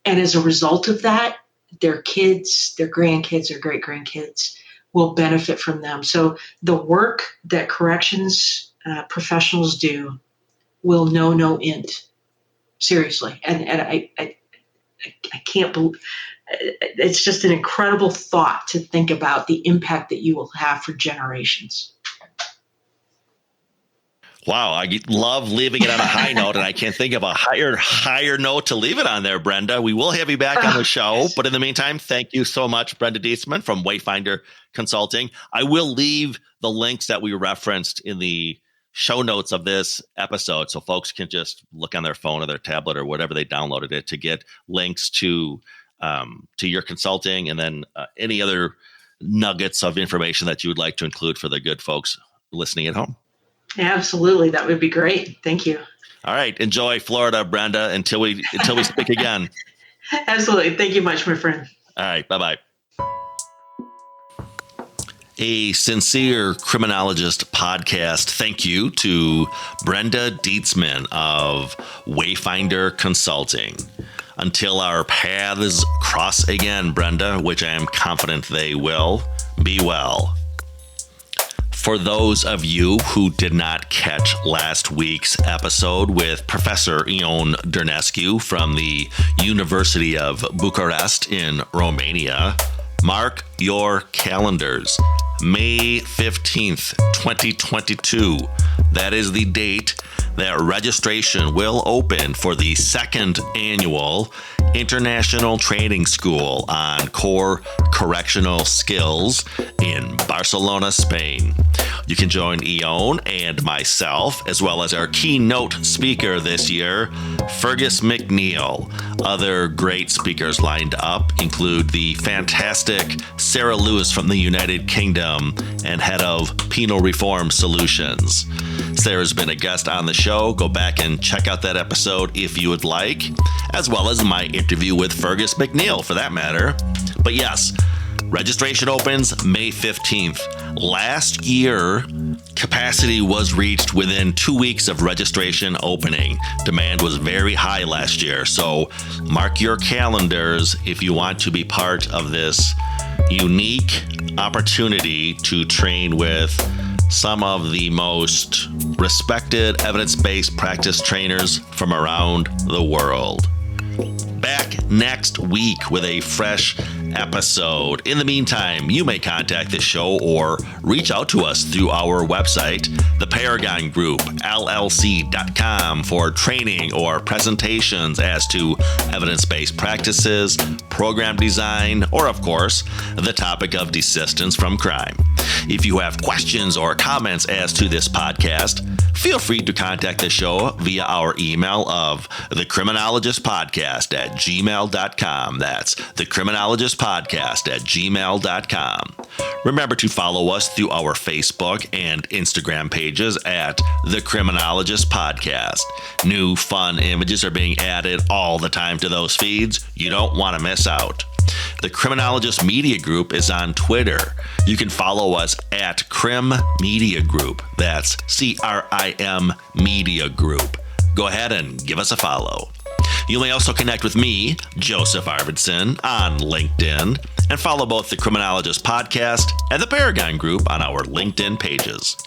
And as a result of that, their kids, their grandkids, their great-grandkids will benefit from them. So the work that corrections professionals do will know no end. Seriously. And I can't believe, it's just an incredible thought to think about the impact that you will have for generations. Wow, I love leaving it on a high note, and I can't think of a higher note to leave it on there, Brenda. We will have you back on the show, but in the meantime, thank you so much, Brenda Dietzman from Wayfinder Consulting. I will leave the links that we referenced in the show notes of this episode, so folks can just look on their phone or their tablet or whatever they downloaded it to get links to your consulting, and then any other nuggets of information that you would like to include for the good folks listening at home. Absolutely. That would be great. Thank you. All right. Enjoy Florida, Brenda, until we speak again. Absolutely. Thank you much, my friend. All right. Bye-bye. A sincere criminologist podcast thank you to Brenda Dietzman of Wayfinder Consulting. Until our paths cross again, Brenda, which I am confident they will, be well. For those of you who did not catch last week's episode with Professor Ion Dernescu from the University of Bucharest in Romania, mark your calendars. May 15th, 2022. That is the date that registration will open for the second annual International Training School on Core Correctional Skills in Barcelona, Spain. You can join Ion and myself, as well as our keynote speaker this year, Fergus McNeil. Other great speakers lined up include the fantastic Sarah Lewis from the United Kingdom and head of Penal Reform Solutions. Sarah's been a guest on the show. Go back and check out that episode if you would like, as well as my interview with Fergus McNeil, for that matter. But yes, registration opens May 15th. Last year, capacity was reached within 2 weeks of registration opening. Demand was very high last year, so mark your calendars if you want to be part of this unique opportunity to train with some of the most respected evidence-based practice trainers from around the world. Back next week with a fresh episode. In the meantime, you may contact the show or reach out to us through our website, the Paragon Group, LLC.com, for training or presentations as to evidence-based practices, program design, or of course, the topic of desistance from crime. If you have questions or comments as to this podcast, feel free to contact the show via our email of thecriminologistpodcast@gmail.com. That's thecriminologistpodcast@gmail.com. Remember to follow us through our Facebook and Instagram pages at The Criminologist Podcast. New fun images are being added all the time to those feeds. You don't want to miss out. The Criminologist Media Group is on Twitter. You can follow us at Crim Media Group. That's CRIM Media Group. Go ahead and give us a follow. You may also connect with me, Joseph Arvidsson, on LinkedIn, and follow both the Criminologist Podcast and the Paragon Group on our LinkedIn pages.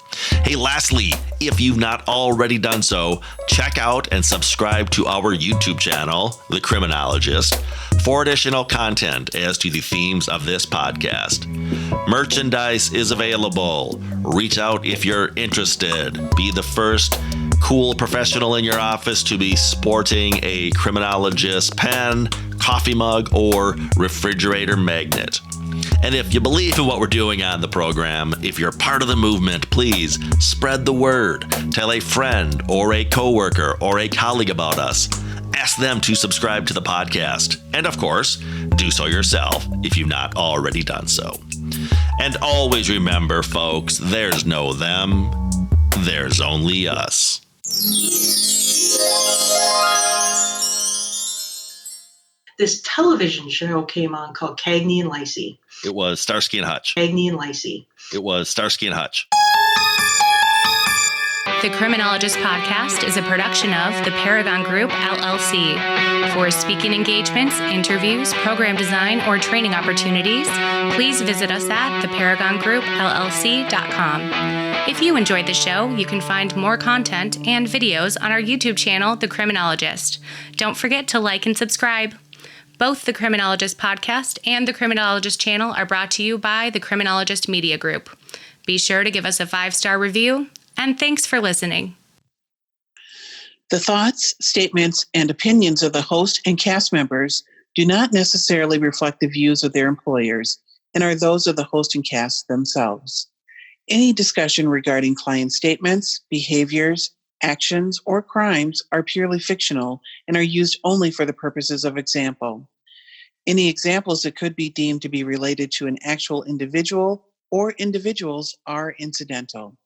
Hey, lastly, if you've not already done so, check out and subscribe to our YouTube channel, The Criminologist, for additional content as to the themes of this podcast. Merchandise is available. Reach out if you're interested. Be the first cool professional in your office to be sporting a criminologist pen, coffee mug, or refrigerator magnet. And if you believe in what we're doing on the program, if you're part of the movement, please spread the word. Tell a friend or a coworker or a colleague about us. Ask them to subscribe to the podcast. And of course, do so yourself if you've not already done so. And always remember, folks, there's no them, there's only us. This television show came on called Cagney and Lacey. It was Starsky and Hutch. Cagney and Lacey. It was Starsky and Hutch. The Criminologist Podcast is a production of the Paragon Group, LLC. For speaking engagements, interviews, program design, or training opportunities, please visit us at theparagongroup.llc.com. If you enjoyed the show, you can find more content and videos on our YouTube channel, The Criminologist. Don't forget to like and subscribe. Both the Criminologist Podcast and the Criminologist channel are brought to you by the Criminologist Media Group. Be sure to give us a 5-star review, and thanks for listening. The thoughts, statements, and opinions of the host and cast members do not necessarily reflect the views of their employers and are those of the host and cast themselves. Any discussion regarding client statements, behaviors, actions, or crimes are purely fictional and are used only for the purposes of example. Any examples that could be deemed to be related to an actual individual or individuals are incidental.